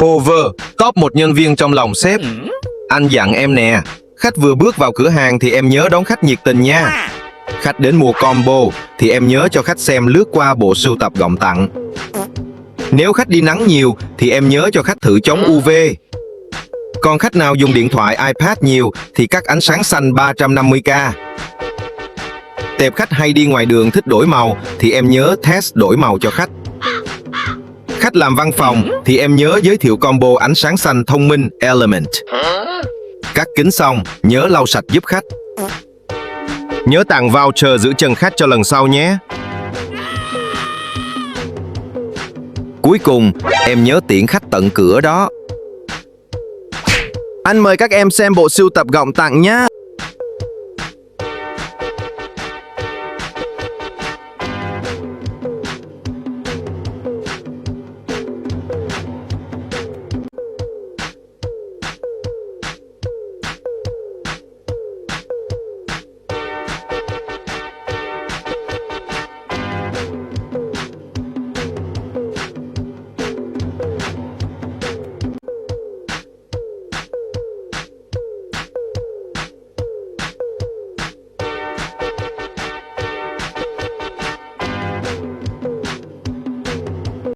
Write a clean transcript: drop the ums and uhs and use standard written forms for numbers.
Over, top một nhân viên trong lòng sếp. Anh dặn em nè, khách vừa bước vào cửa hàng thì em nhớ đón khách nhiệt tình nha. Khách đến mua combo thì em nhớ cho khách xem lướt qua bộ sưu tập gọng tặng. Nếu khách đi nắng nhiều thì em nhớ cho khách thử chống UV. Còn khách nào dùng điện thoại iPad nhiều thì cắt ánh sáng xanh 350k. Tệp khách hay đi ngoài đường thích đổi màu thì em nhớ test đổi màu cho khách. Khách làm văn phòng thì em nhớ giới thiệu combo ánh sáng xanh thông minh Element. Cắt kính xong, nhớ lau sạch giúp khách. Nhớ tặng voucher giữ chân khách cho lần sau nhé. Cuối cùng, em nhớ tiễn khách tận cửa đó. Anh mời các em xem bộ sưu tập gọng tặng nhé.